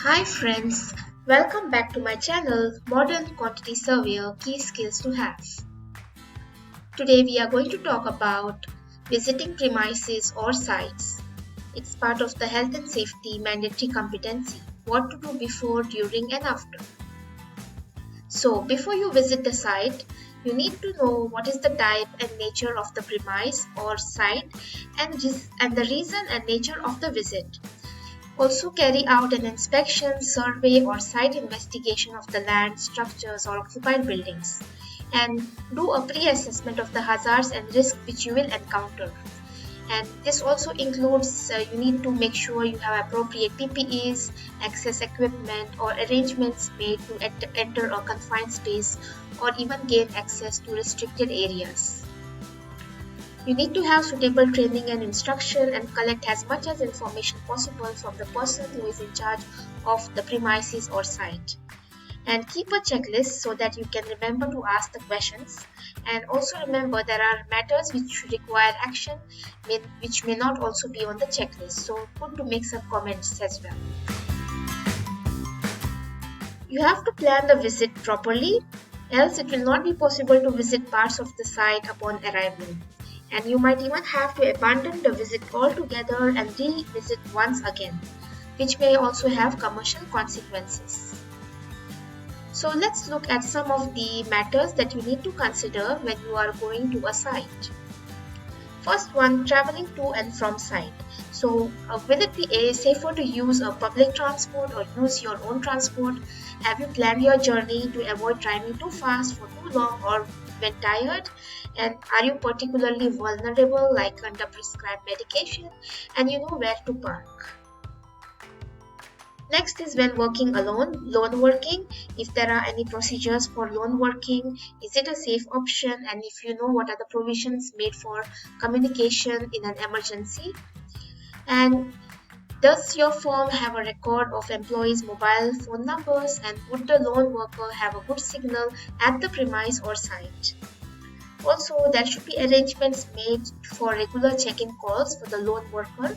Hi friends, welcome back to my channel Modern Quantity Surveyor Key Skills to Have. Today we are going to talk about visiting premises or sites. It's part of the health and safety mandatory competency. What to do before, during and after. So before you visit the site, you need to know what is the type and nature of the premise or site and the reason and nature of the visit. Also carry out an inspection, survey or site investigation of the land, structures or occupied buildings and do a pre-assessment of the hazards and risks which you will encounter. And this also includes you need to make sure you have appropriate PPEs, access equipment or arrangements made to enter a confined space or even gain access to restricted areas. You need to have suitable training and instruction and collect as much as information possible from the person who is in charge of the premises or site. And keep a checklist so that you can remember to ask the questions. And also remember there are matters which require action which may not also be on the checklist. So good to make some comments as well. You have to plan the visit properly, else it will not be possible to visit parts of the site upon arrival. And you might even have to abandon the visit altogether and revisit once again, which may also have commercial consequences. So let's look at some of the matters that you need to consider when you are going to a site. First one, traveling to and from site. So will it be safer to use a public transport or use your own transport? Have you planned your journey to avoid driving too fast for too long or when tired? And are you particularly vulnerable, like under prescribed medication, and you know where to park? Next is when working alone, lone working. If there are any procedures for lone working, is it a safe option? And if you know what are the provisions made for communication in an emergency? And does your firm have a record of employees' mobile phone numbers? And would the lone worker have a good signal at the premise or site? Also, there should be arrangements made for regular check-in calls for the lone worker.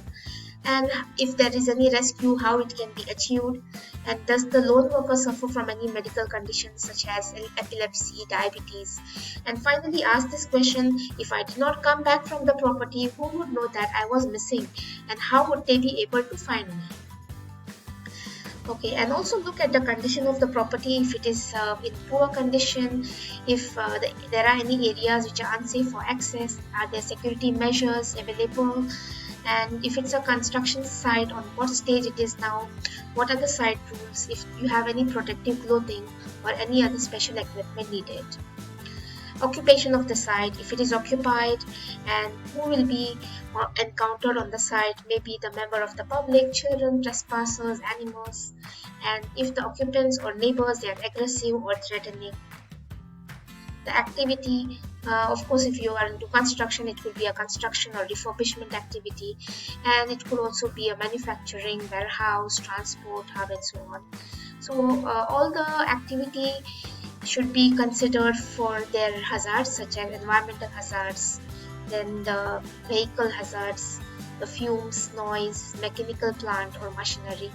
And if there is any rescue, how it can be achieved. And does the lone worker suffer from any medical conditions such as epilepsy, diabetes? And finally, ask this question: if I did not come back from the property, who would know that I was missing? And how would they be able to find me? Okay, and also look at the condition of the property. If it is in poor condition, if there are any areas which are unsafe for access, are there security measures available? And if it's a construction site, on what stage it is now, what are the site rules, if you have any protective clothing or any other special equipment needed. Occupation of the site, if it is occupied, and who will be encountered on the site, maybe the member of the public, children, trespassers, animals, and if the occupants or neighbors they are aggressive or threatening. The activity, of course, if you are into construction, it could be a construction or refurbishment activity, and it could also be a manufacturing, warehouse, transport, hub, and so on. So all the activity should be considered for their hazards, such as environmental hazards, then the vehicle hazards, the fumes, noise, mechanical plant or machinery.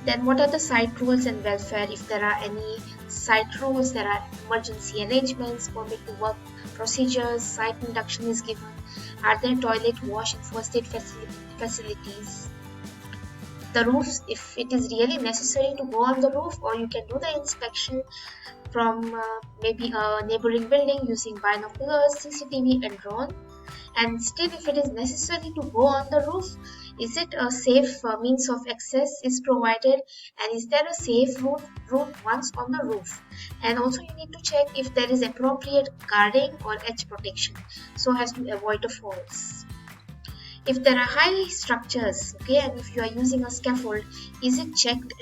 Then what are the site rules and welfare? If there are any site rules, there are emergency arrangements, permit to work procedures, site induction is given. Are there toilet, wash and first aid facilities? The roofs, if it is really necessary to go on the roof, or you can do the inspection from maybe a neighboring building using binoculars, CCTV and drone. And still, if it is necessary to go on the roof, is it a safe means of access is provided, and is there a safe route once on the roof? And also you need to check if there is appropriate guarding or edge protection so as to avoid the falls. If there are high structures, okay, and if you are using a scaffold, is it checked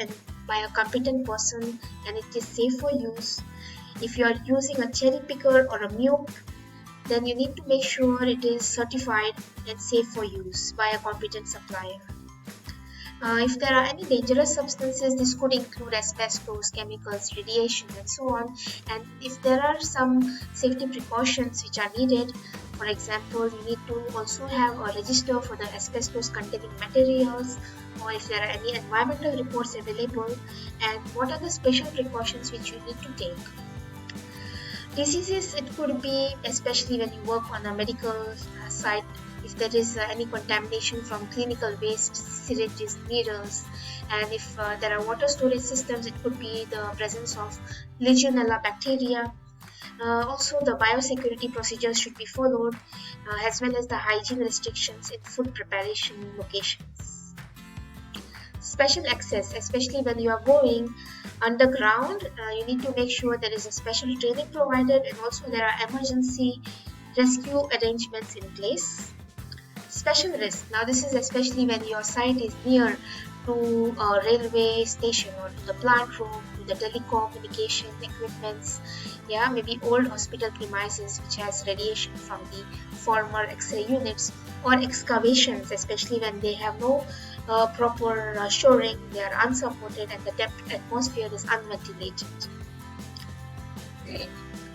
by a competent person and it is safe for use? If you are using a cherry picker or a mute, then you need to make sure it is certified and safe for use by a competent supplier. If there are any dangerous substances, this could include asbestos, chemicals, radiation and so on. And if there are some safety precautions which are needed, For example, you need to also have a register for the asbestos containing materials, or if there are any environmental reports available, and what are the special precautions which you need to take. Diseases, it could be especially when you work on a medical site, if there is any contamination from clinical waste, syringes, needles, and if there are water storage systems, it could be the presence of Legionella bacteria. Also, the biosecurity procedures should be followed, as well as the hygiene restrictions in food preparation locations. Special access, especially when you are going underground, you need to make sure there is a special training provided, and also there are emergency rescue arrangements in place. Special risk, now this is especially when your site is near to a railway station or to the plant room, to the telecommunication equipments, yeah, maybe old hospital premises which has radiation from the former X-ray units, or excavations, especially when they have no proper shoring, they are unsupported and the depth atmosphere is unventilated.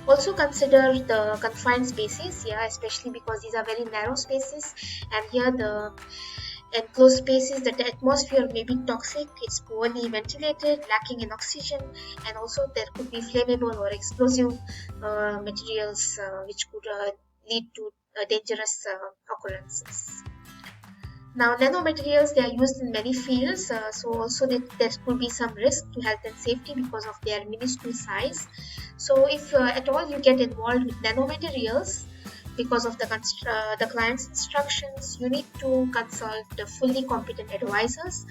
Also consider the confined spaces, yeah, especially because these are very narrow spaces, and here the enclosed spaces, the atmosphere may be toxic, it's poorly ventilated, lacking in oxygen, and also there could be flammable or explosive materials which could lead to dangerous occurrences. Now, nanomaterials, they are used in many fields, so also there could be some risk to health and safety because of their minuscule size. So if at all you get involved with nanomaterials, because of the client's instructions, you need to consult the fully competent advisors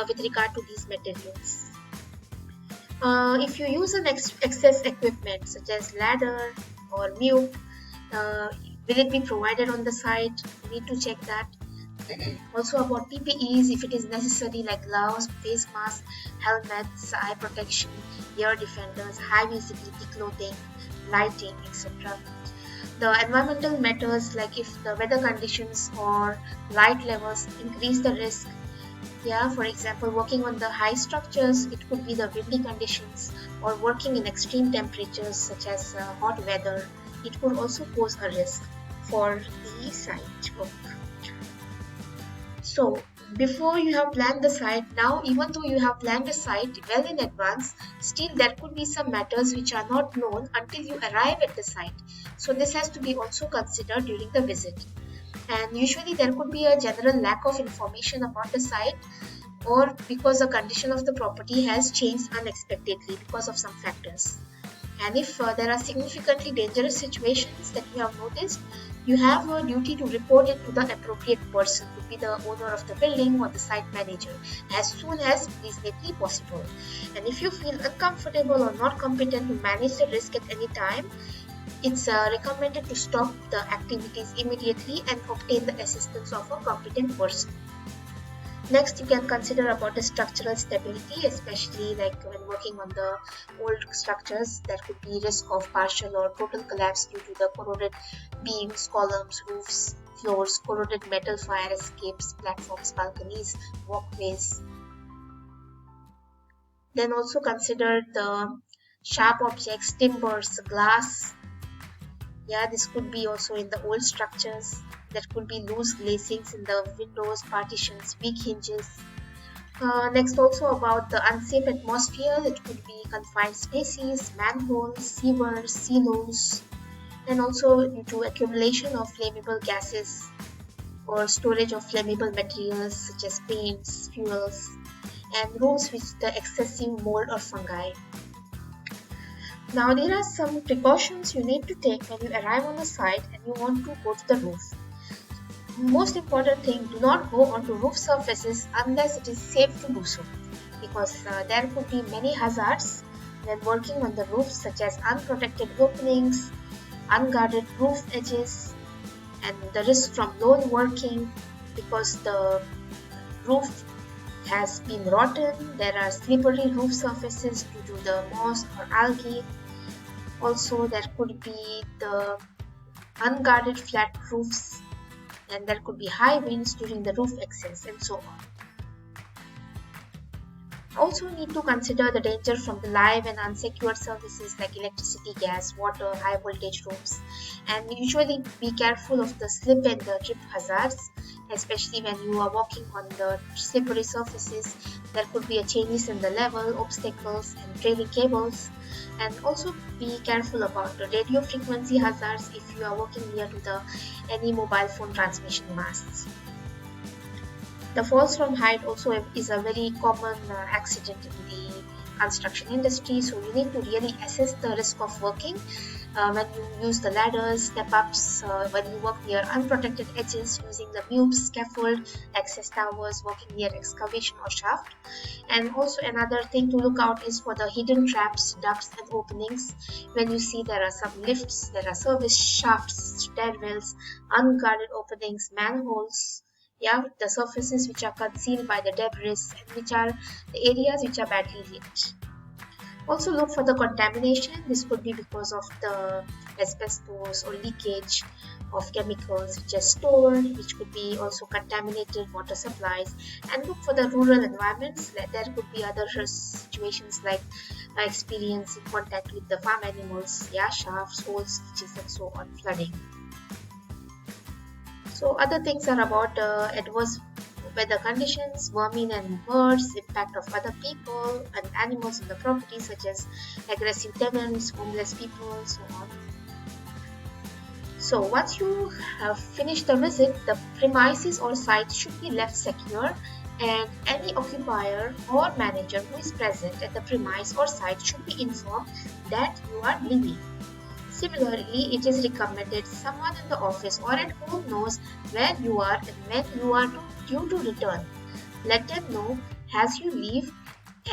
with regard to these materials. If you use an excess equipment such as ladder or mute, will it be provided on the site? You need to check that. Also about PPEs, if it is necessary, like gloves, face masks, helmets, eye protection, ear defenders, high visibility clothing, lighting, etc. The environmental matters, like if the weather conditions or light levels increase the risk. Yeah, for example, working on the high structures, it could be the windy conditions, or working in extreme temperatures such as hot weather. It could also pose a risk for the site work. So, before you have planned the site, now even though you have planned the site well in advance, still there could be some matters which are not known until you arrive at the site. So this has to be also considered during the visit. And usually there could be a general lack of information about the site, or because the condition of the property has changed unexpectedly because of some factors. And if there are significantly dangerous situations that you have noticed, you have a duty to report it to the appropriate person, could be the owner of the building or the site manager, as soon as reasonably possible. And if you feel uncomfortable or not competent to manage the risk at any time, it's recommended to stop the activities immediately and obtain the assistance of a competent person. Next, you can consider about the structural stability, especially like when working on the old structures. There could be risk of partial or total collapse due to the corroded beams, columns, roofs, floors, corroded metal fire escapes, platforms, balconies, walkways. Then also consider the sharp objects, timbers, glass. Yeah, this could be also in the old structures. There could be loose glazings in the windows, partitions, weak hinges. Next, also about the unsafe atmosphere. It could be confined spaces, manholes, sewers, silos, and also due to accumulation of flammable gases or storage of flammable materials such as paints, fuels, and rooms with the excessive mold or fungi. Now, there are some precautions you need to take when you arrive on the site and you want to go to the roof. Most important thing, do not go onto roof surfaces unless it is safe to do so, because there could be many hazards when working on the roof, such as unprotected openings, unguarded roof edges, and the risk from lone working because the roof has been rotten. There are slippery roof surfaces due to the moss or algae. Also, there could be the unguarded flat roofs, and there could be high winds during the roof access, and so on. Also need to consider the danger from the live and unsecured services like electricity, gas, water, high voltage rooms, and usually be careful of the slip and the trip hazards, especially when you are walking on the slippery surfaces. There could be a changes in the level, obstacles, and trailing cables. And also be careful about the radio frequency hazards if you are working near to the any mobile phone transmission masts. The falls from height also is a very common accident in the construction industry, so you need to really assess the risk of working when you use the ladders, step ups, when you work near unprotected edges using the mutes, scaffold, access towers, working near excavation or shaft. And also another thing to look out is for the hidden traps, ducts and openings. When you see there are some lifts, there are service shafts, stairwells, unguarded openings, manholes, yeah, the surfaces which are concealed by the debris and which are the areas which are badly lit. Also look for the contamination. This could be because of the asbestos or leakage of chemicals which are stored, which could be also contaminated water supplies. And look for the rural environments. There could be other situations like experience in contact with the farm animals, yeah, shafts, holes, ditches and so on, flooding. So other things are about adverse weather conditions, vermin and birds, impact of other people and animals on the property such as aggressive tenants, homeless people, so on. So once you have finished the visit, the premises or site should be left secure and any occupier or manager who is present at the premise or site should be informed that you are leaving. Similarly, it is recommended someone in the office or at home knows where you are and when you are due to return. Let them know as you leave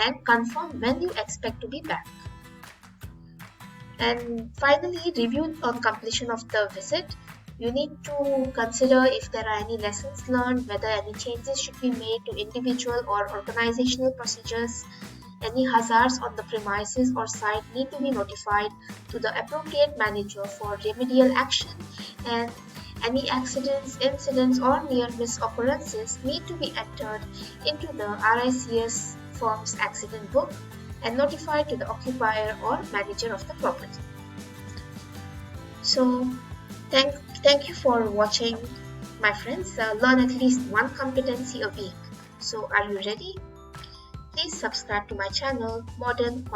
and confirm when you expect to be back. And finally, review on completion of the visit. You need to consider if there are any lessons learned, whether any changes should be made to individual or organizational procedures. Any hazards on the premises or site need to be notified to the appropriate manager for remedial action, and any accidents, incidents or near miss occurrences need to be entered into the RICS firm's accident book and notified to the occupier or manager of the property. So thank you for watching, my friends. Learn at least one competency a week. So are you ready? Please subscribe to my channel, Modern